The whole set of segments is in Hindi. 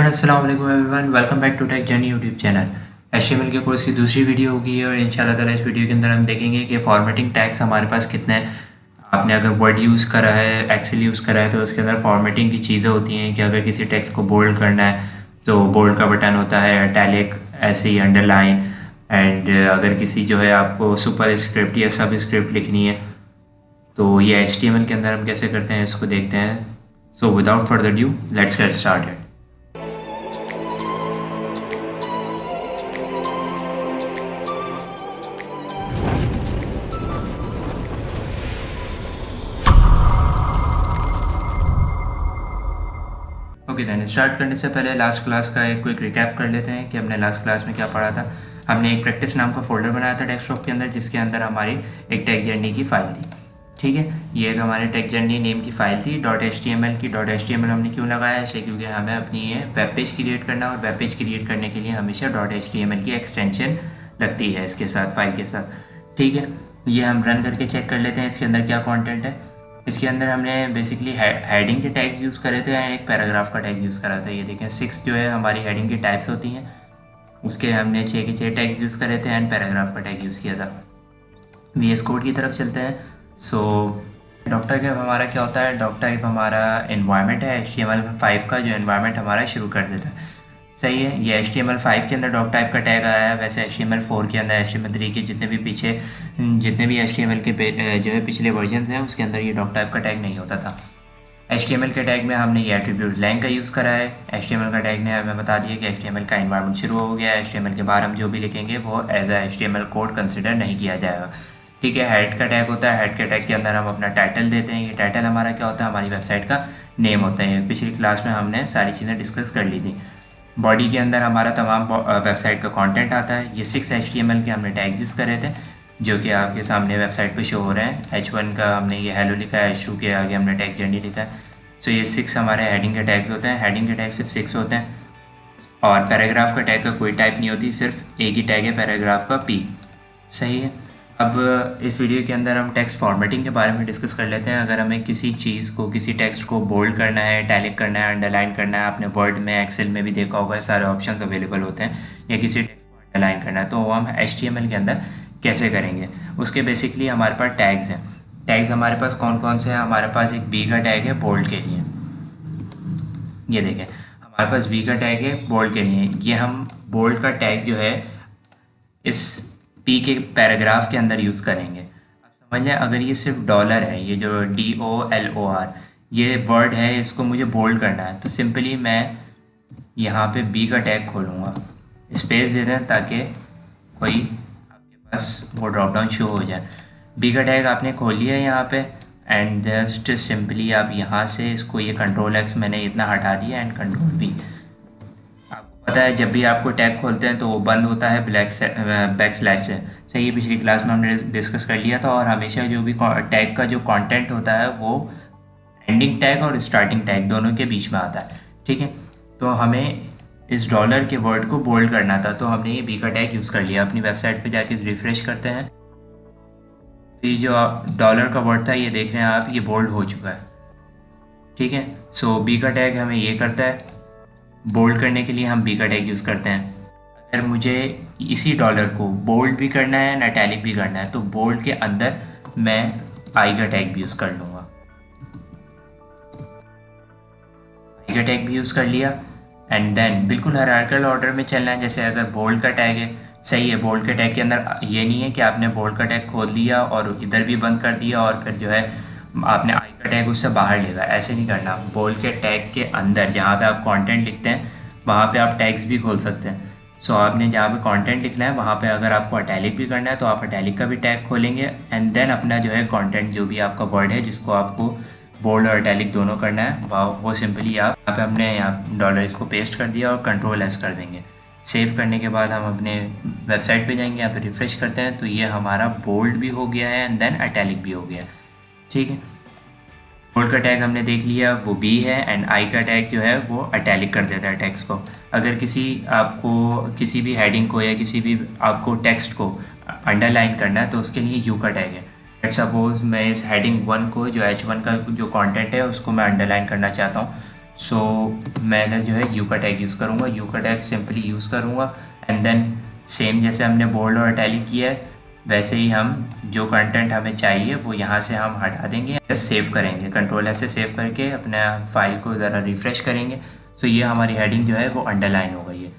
अस्सलाम वालेकुम everyone, welcome back to tech journey YouTube channel. HTML के कोर्स की दूसरी वीडियो होगी और इंशाल्लाह ताला इस वीडियो के अंदर हम देखेंगे कि फॉर्मेटिंग टैग्स हमारे पास कितने हैं। आपने अगर वर्ड यूज़ करा है, एक्सेल यूज़ करा है, तो उसके अंदर फॉर्मेटिंग की चीज़ें होती हैं कि अगर किसी टेक्स्ट को बोल्ड करना है तो बोल्ड का बटन होता है, इटैलिक, ऐसे ही अंडरलाइन। एंड अगर किसी जो है आपको सुपर स्क्रिप्ट या सब स्क्रिप्ट लिखनी है तो ये एचटीएमएल के अंदर हम कैसे करते हैं इसको देखते हैं। So without further due let's get started. Okay then start करने से पहले लास्ट क्लास का एक क्विक रिकैप कर लेते हैं कि हमने लास्ट क्लास में क्या पढ़ा था। हमने एक प्रैक्टिस नाम का फोल्डर बनाया था डेस्कटॉप के अंदर, जिसके अंदर हमारी एक टेक जर्नी की फ़ाइल थी। ठीक है, ये एक हमारे टेक जर्नी नेम की फ़ाइल थी .html की। .html हमने क्यों लगाया है, क्योंकि हमें अपनी ये वेब पेज क्रिएट करना है और वेब पेज क्रिएट करने के लिए हमेशा .html की एक्सटेंशन लगती है इसके साथ, फाइल के साथ। ठीक है, ये हम रन करके चेक कर लेते हैं इसके अंदर क्या कॉन्टेंट है। इसके अंदर हमने बेसिकली हेडिंग के टैग्स यूज़ करे थे एंड एक पैराग्राफ का टैग यूज़ करा था। ये देखें 6 जो है हमारी हेडिंग की टाइप्स होती हैं, उसके हमने 6 के 6 टैग्स यूज़ करे थे एंड पैराग्राफ का टैग यूज़ किया था। VS कोड की तरफ चलते हैं। सो डॉक्टर टाइप हमारा क्या होता है, डॉक्टर टाइप हमारा एनवायरनमेंट है। HTML5 का जो एनवायरनमेंट हमारा शुरू कर देता है, सही है। ये HTML5 के अंदर डॉक टाइप का टैग आया है। वैसे HTML4 के अंदर, HTML3 के जितने भी HTML के जो है पिछले वर्जन हैं उसके अंदर ये डॉक टाइप का टैग नहीं होता था। HTML के टैग में हमने ये एट्रीब्यूट लैंग का यूज़ करा है। HTML का टैग ने हमें बता दिया कि HTML का एनवायरनमेंट शुरू हो गया है। HTML के बाद हम जो भी लिखेंगे वो as a HTML code consider नहीं किया जाएगा। ठीक है, हेड का टैग होता है। हेड के टैग के अंदर हम अपना टाइटल देते हैं। ये टाइटल हमारा क्या होता है, हमारी वेबसाइट का नेम होता है। पिछली क्लास में हमने सारी चीज़ें डिस्कस कर ली थी। बॉडी के अंदर हमारा तमाम वेबसाइट का कंटेंट आता है। ये 6 HTML के हमने टैग्स यूज़ करे थे जो कि आपके सामने वेबसाइट पे शो हो रहे हैं। H1 का हमने ये हेलो लिखा है, H2 के आगे हमने टैग जर्नी लिखा है। सो ये 6 हमारे हेडिंग के टैग्स होते हैं। हेडिंग के टैग सिर्फ 6 होते हैं और पैराग्राफ का टैग का कोई टाइप नहीं होती, सिर्फ एक ही टैग है पैराग्राफ का P, सही है। अब इस वीडियो के अंदर हम टेक्स्ट फॉर्मेटिंग के बारे में डिस्कस कर लेते हैं। अगर हमें किसी चीज़ को, किसी टेक्स्ट को बोल्ड करना है, इटैलिक करना है, अंडरलाइन करना है, आपने वर्ड में, एक्सेल में भी देखा होगा सारे ऑप्शंस अवेलेबल होते हैं, या किसी टेक्स्ट को अंडरलाइन करना है तो वो हम HTML के अंदर कैसे करेंगे। उसके बेसिकली हमारे पास टैग्स हैं। टैग्स हमारे पास कौन कौन से हैं, हमारे पास एक B का टैग है बोल्ड के लिए। ये देखें हमारे पास B का टैग है बोल्ड के लिए। ये हम बोल्ड का टैग जो है इस P के पैराग्राफ के अंदर यूज़ करेंगे। अब समझ लें, अगर ये सिर्फ डॉलर है, ये जो DOLOR ये वर्ड है, इसको मुझे बोल्ड करना है तो सिंपली मैं यहाँ पे B का टैग खोलूँगा, स्पेस दे दें ताकि कोई आपके पास वो ड्रॉप डाउन शो हो जाए। B का टैग आपने खोल लिया है यहाँ पे एंड जस्ट सिंपली आप यहाँ से इसको, ये Ctrl+X मैंने इतना हटा दिया एंड Ctrl+V। पता है जब भी आपको टैग खोलते हैं तो वो बंद होता है बैकस्लैश से, सही है। पिछली क्लास में हमने डिस्कस कर लिया था। और हमेशा जो भी टैग का जो कंटेंट होता है वो एंडिंग टैग और स्टार्टिंग टैग दोनों के बीच में आता है। ठीक है, तो हमें इस डॉलर के वर्ड को बोल्ड करना था तो हमने ये B का टैग यूज़ कर लिया। अपनी वेबसाइट पे जाके रिफ्रेश करते हैं तो ये जो डॉलर का वर्ड था, ये देख रहे हैं आप, ये बोल्ड हो चुका है। ठीक है, सो B का टैग हमें ये करता है, बोल्ड करने के लिए हम B का टैग यूज़ करते हैं। अगर मुझे इसी डॉलर को बोल्ड भी करना है एंड इटैलिक भी करना है तो बोल्ड के अंदर मैं I का टैग भी यूज़ कर लूँगा। I का टैग भी यूज़ कर लिया एंड देन बिल्कुल हायरार्किकल ऑर्डर में चलना है। जैसे अगर बोल्ड का टैग है, सही है, बोल्ड के टैग के अंदर ये नहीं है कि आपने बोल्ड का टैग खोल दिया और इधर भी बंद कर दिया और फिर जो है आपने I का टैग उससे बाहर लेगा, ऐसे नहीं करना। बोल्ड के टैग के अंदर जहाँ पे आप कंटेंट लिखते हैं वहाँ पे आप टैग्स भी खोल सकते हैं। सो आपने जहाँ पे कंटेंट लिखना है वहाँ पे अगर आपको इटैलिक भी करना है तो आप इटैलिक का भी टैग खोलेंगे एंड देन अपना जो है कंटेंट, जो भी आपका वर्ड है जिसको आपको बोल्ड और इटैलिक दोनों करना है, वो सिंपली आप यहाँ पे हमने यहाँ डॉलर इसको पेस्ट कर दिया और Ctrl+S कर देंगे। सेव करने के बाद हम अपने वेबसाइट पे जाएंगे, यहाँ पे रिफ्रेश करते हैं तो ये हमारा बोल्ड भी हो गया है एंड देन इटैलिक भी हो गया। ठीक है, बोल्ड का टैग हमने देख लिया, वो B है एंड I का टैग जो है वो इटैलिक कर देता है टेक्स्ट को। अगर किसी भी हेडिंग को या किसी भी आपको टेक्स्ट को अंडरलाइन करना है तो उसके लिए U का टैग है। लेट्स सपोज मैं इस हेडिंग 1 को, जो H1 का जो कंटेंट है उसको मैं अंडरलाइन करना चाहता हूँ सो मैं इधर जो है यू का टैग यूज़ करूँगा, यू का टैग सिंपली यूज़ करूँगा एंड देन सेम जैसे हमने बोल्ड और इटैलिक किया है वैसे ही हम जो कंटेंट हमें चाहिए वो यहाँ से हम हटा देंगे, सेव करेंगे, कंट्रोल ऐसे सेव करके अपना फाइल को ज़रा रिफ़्रेश करेंगे। सो ये हमारी हेडिंग जो है वो अंडरलाइन हो गई है।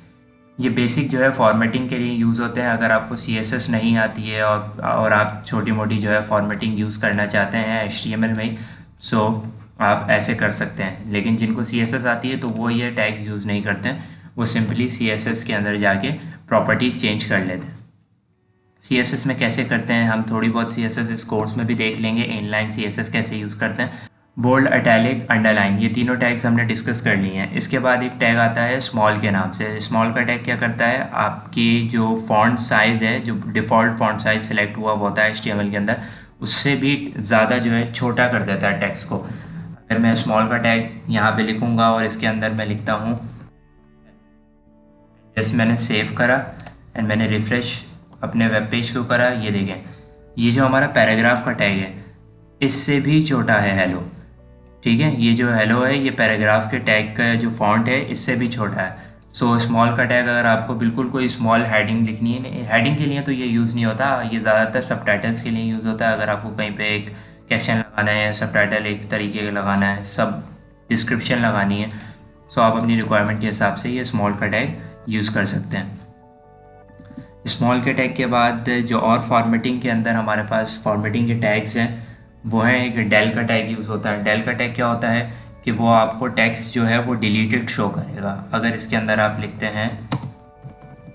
ये बेसिक जो है फॉर्मेटिंग के लिए यूज़ होते हैं। अगर आपको CSS नहीं आती है और आप छोटी मोटी जो है फॉर्मेटिंग यूज़ करना चाहते हैं HTML में ही, सो आप ऐसे कर सकते हैं। लेकिन जिनको CSS आती है तो वो ये टैग्स यूज़ नहीं करते हैं, वो सिंपली CSS के अंदर जाके प्रॉपर्टीज़ चेंज कर लेते हैं। CSS में कैसे करते हैं हम थोड़ी बहुत CSS इस कोर्स में भी देख लेंगे, इनलाइन CSS कैसे यूज़ करते हैं। बोल्ड, इटैलिक, अंडरलाइन, ये तीनों टैग्स हमने डिस्कस कर लिए हैं। इसके बाद एक टैग आता है स्मॉल के नाम से। स्मॉल का टैग क्या करता है, आपकी जो फॉन्ट साइज़ है, जो डिफ़ॉल्ट फॉन्ट साइज़ सेलेक्ट हुआ होता है HTML के अंदर, उससे भी ज़्यादा जो है छोटा कर देता है टेक्स्ट को। अगर मैं स्मॉल का टैग यहाँ पे लिखूँगा और इसके अंदर मैं लिखता हूँ, जैसे मैंने सेव करा एंड मैंने रिफ़्रेश अपने वेब पेज को करा, ये देखें ये जो हमारा पैराग्राफ का टैग है इससे भी छोटा है हेलो। ठीक है, ये जो हेलो है ये पैराग्राफ के टैग का जो फॉन्ट है इससे भी छोटा है। सो स्मॉल का टैग अगर आपको बिल्कुल कोई स्मॉल हेडिंग लिखनी है, हेडिंग के लिए तो ये यूज़ नहीं होता, ये ज़्यादातर सबटाइटल्स के लिए यूज़ होता है। अगर आपको कहीं पे एक कैप्शन लगाना है, सबटाइटल एक तरीके का लगाना है, सब डिस्क्रिप्शन लगानी है, सो आप अपनी रिक्वायरमेंट के हिसाब से ये स्मॉल का टैग यूज़ कर सकते हैं। स्मॉल के टैग के बाद जो और फॉर्मेटिंग के अंदर हमारे पास फॉर्मेटिंग के टैग्स हैं वो है एक डेल का टैग यूज़ होता है। डेल का टैग क्या होता है कि वो आपको टेक्स्ट जो है वो डिलीटेड शो करेगा। अगर इसके अंदर आप लिखते हैं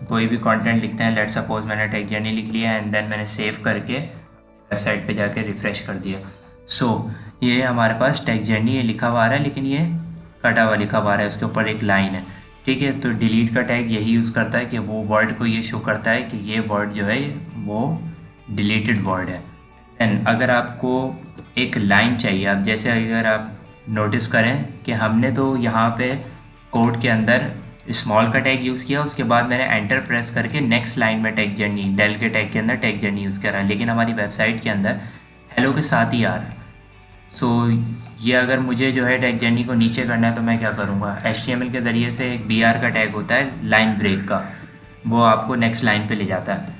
कोई भी कंटेंट लिखते हैं, लेट्स सपोज मैंने टैग जर्नी लिख लिया एंड देन मैंने सेव करके वेबसाइट पे जाके रिफ़्रेश कर दिया, सो ये हमारे पास टैग जर्नी ये लिखा हुआ आ रहा है लेकिन ये कटा हुआ लिखा हुआ आ रहा है, उसके ऊपर एक लाइन है। ठीक है, तो डिलीट का टैग यही यूज़ करता है कि वो वर्ड को ये शो करता है कि ये वर्ड जो है वो डिलीटेड वर्ड है। एंड अगर आपको एक लाइन चाहिए, आप जैसे अगर आप नोटिस करें कि हमने तो यहाँ पे कोड के अंदर स्मॉल का टैग यूज़ किया, उसके बाद मैंने एंटर प्रेस करके नेक्स्ट लाइन में टैग जर्नी, डेल के टैग के अंदर टैग जर्नी यूज़ करा, लेकिन हमारी वेबसाइट के अंदर हेलो के साथ ही आ रहा है। सो ये अगर मुझे जो है टैग जर्नी को नीचे करना है तो मैं क्या करूँगा, HTML के ज़रिए से एक BR का टैग होता है लाइन ब्रेक का, वो आपको नेक्स्ट लाइन पे ले जाता है।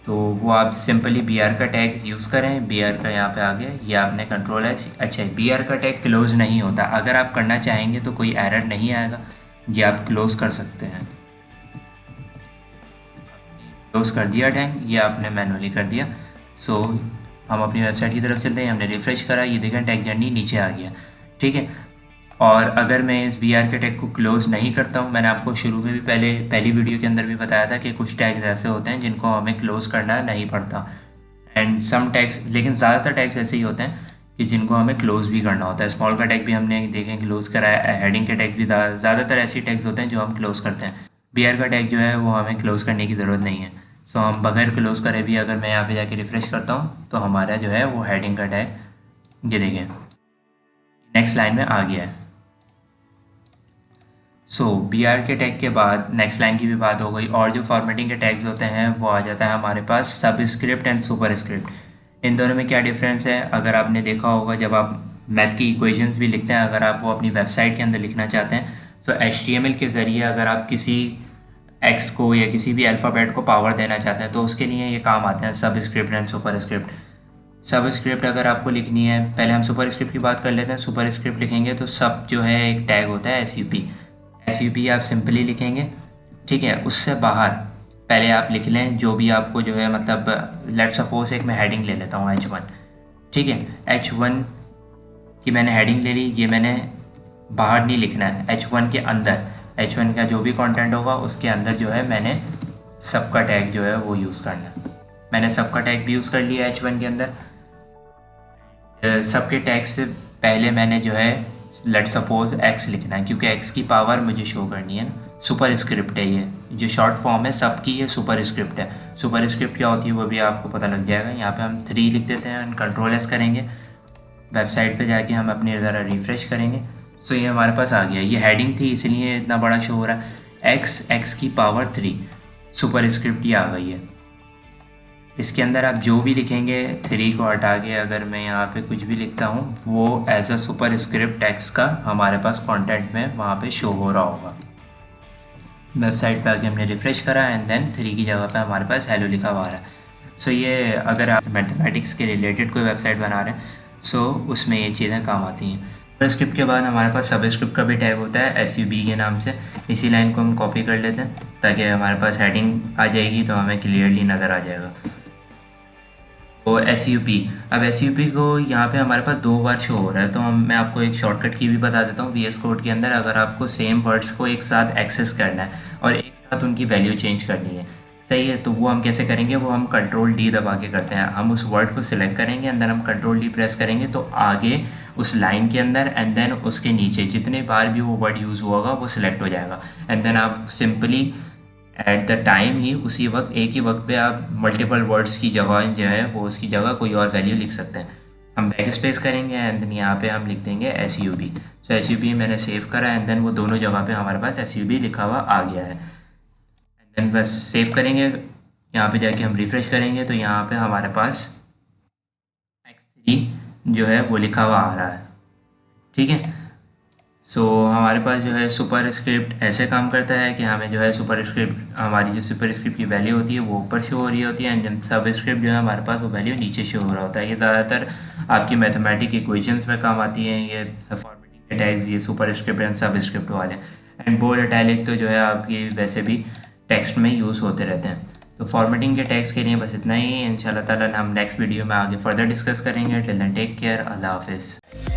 तो वो आप सिंपली BR का टैग यूज़ करें। BR का यहाँ पे आ गया, ये आपने कंट्रोल है। अच्छा, BR का टैग क्लोज़ नहीं होता, अगर आप करना चाहेंगे तो कोई एरर नहीं आएगा, ये आप क्लोज़ कर सकते हैं। क्लोज़ कर दिया टैग, ये आपने मैनुअली कर दिया। सो हम अपनी वेबसाइट की तरफ चलते हैं, हमने रिफ़्रेश करा, ये देखें टैग जर्नी नीचे आ गया। ठीक है, और अगर मैं इस BR के टैग को क्लोज़ नहीं करता हूँ, मैंने आपको शुरू में भी पहली वीडियो के अंदर भी बताया था कि कुछ टैग्स ऐसे होते हैं जिनको हमें क्लोज़ करना नहीं पड़ता, एंड सम टैग्स, लेकिन ज़्यादातर टैग्स ऐसे ही होते हैं कि जिनको हमें क्लोज़ भी करना होता है। स्मॉल का टैग भी हमने देखें क्लोज़ करा है, हेडिंग के टैग्स भी ज़्यादातर ऐसे टैग्स होते हैं जो हम क्लोज़ करते हैं। BR का टैग जो है वो हमें क्लोज़ करने की ज़रूरत नहीं है। सो हम बगैर क्लोज़ करे भी अगर मैं यहाँ पे जाके रिफ़्रेश करता हूँ तो हमारा जो है वो हेडिंग का टैग ये देखें नेक्स्ट लाइन में आ गया है। सो BR के टैग के बाद नेक्स्ट लाइन की भी बात हो गई, और जो फॉर्मेटिंग के टैग्स होते हैं वो आ जाता है हमारे पास सबस्क्रिप्ट एंड सुपरस्क्रिप्ट। इन दोनों में क्या डिफरेंस है, अगर आपने देखा होगा जब आप मैथ की इक्वेशंस भी लिखते हैं, अगर आप वो अपनी वेबसाइट के अंदर लिखना चाहते हैं, सो HTML के ज़रिए अगर आप किसी एक्स को या किसी भी अल्फ़ाबेट को पावर देना चाहते हैं तो उसके लिए ये काम आते हैं सबस्क्रिप्ट एंड सुपरस्क्रिप्ट। सबस्क्रिप्ट अगर आपको लिखनी है, पहले हम सुपरस्क्रिप्ट की बात कर लेते हैं। सुपरस्क्रिप्ट लिखेंगे तो सब जो है एक टैग होता है SUP आप सिंपली लिखेंगे। ठीक है, उससे बाहर पहले आप लिख लें जो भी आपको जो है, मतलब लेट्स सपोज एक मैं हेडिंग ले लेता हूँ H1। ठीक है, H1 की मैंने हेडिंग ले ली, ये मैंने बाहर नहीं लिखना है, H1 के अंदर H1 का जो भी कंटेंट होगा उसके अंदर जो है मैंने सबका टैग जो है वो यूज़ करना है। मैंने सबका टैग भी यूज़ कर लिया H1 के अंदर। सबके टैग से पहले मैंने जो है लेट सपोज X लिखना है, क्योंकि X की पावर मुझे शो करनी है ना। सुपर स्क्रिप्ट है ये, जो शॉर्ट फॉर्म है सबकी, ये सुपर स्क्रिप्ट है। सुपर स्क्रिप्ट क्या होती है वो भी आपको पता लग जाएगा। यहाँ पे हम 3 लिख देते हैं, कंट्रोल S करेंगे, वेबसाइट पे जाके हम अपनी ज़रा रिफ़्रेश करेंगे। सो ये हमारे पास आ गया, ये हेडिंग थी इसलिए इतना बड़ा शो हो रहा है। X की पावर 3 सुपर स्क्रिप्ट ये आ गई है। इसके अंदर आप जो भी लिखेंगे 3 को हटा के अगर मैं यहाँ पे कुछ भी लिखता हूँ वो as a superscript text का हमारे पास कंटेंट में वहाँ पे शो हो रहा होगा। वेबसाइट पे आके हमने रिफ़्रेश करा एंड देन 3 की जगह पे हमारे पास हेलो लिखा हुआ आ रहा है। सो ये अगर आप मैथमेटिक्स के रिलेटेड कोई वेबसाइट बना रहे हैं सो उसमें ये चीज़ें काम आती हैं। स्क्रिप्ट के बाद हमारे पास सब स्क्रिप्ट का भी टैग होता है SUB के नाम से। इसी लाइन को हम कॉपी कर लेते हैं ताकि हमारे पास हेडिंग आ जाएगी तो हमें क्लियरली नज़र आ जाएगा। तो SUP, अब SUP को यहाँ पे हमारे पास 2 बार शो हो रहा है तो मैं आपको एक शॉर्टकट की भी बता देता हूँ। VS कोड के अंदर अगर आपको सेम वर्ड्स को एक साथ एक्सेस करना है और एक साथ उनकी वैल्यू चेंज करनी है, सही है, तो वो हम कैसे करेंगे, वो हम कंट्रोल D दबा के करते हैं। हम उस वर्ड को सिलेक्ट करेंगे एंड देन हम कंट्रोल D प्रेस करेंगे तो आगे उस लाइन के अंदर एंड देन उसके नीचे जितने बार भी वो वर्ड यूज़ हुआ होगा वो सिलेक्ट हो जाएगा एंड देन आप सिंपली एट द टाइम ही उसी वक्त एक ही वक्त पे आप मल्टीपल वर्ड्स की जगह जो है वो उसकी जगह कोई और वैल्यू लिख सकते हैं। हम बैक स्पेस करेंगे एंड देन यहाँ पे हम लिख देंगे SUB। सो SUB मैंने सेव करा एंड देन वो दोनों जगह पे हमारे पास SUB लिखा हुआ आ गया है। एंड देन बस सेव करेंगे, यहाँ पे जाके हम रिफ़्रेश करेंगे तो यहाँ पे हमारे पास X3 जो है वो लिखा हुआ आ रहा है। ठीक है, सो हमारे पास जो है सुपर स्क्रिप्ट ऐसे काम करता है कि हमें जो है सुपर स्क्रिप्ट हमारी जो सुपर स्क्रिप्ट की वैल्यू होती है वो ऊपर शो हो रही होती है एंड सब स्क्रिप्ट जो है हमारे पास वो वैल्यू नीचे शो हो रहा होता है। ये ज़्यादातर आपकी मैथमेटिक इक्वेशंस में काम आती हैं, ये फॉर्मेटिंग के टैग्स, ये सुपर स्क्रिप्ट एंड सब स्क्रिप्ट वाले। एंड बोल्ड इटैलिक तो जो है आपकी वैसे भी टेक्स्ट में यूज़ होते रहते हैं। तो फॉर्मेटिंग के टैग्स के लिए बस इतना ही। इंशाल्लाह ताला हम नेक्स्ट वीडियो में आगे फर्दर डिस्कस करेंगे। टिल देन टेक केयर, अल्लाह हाफिज़।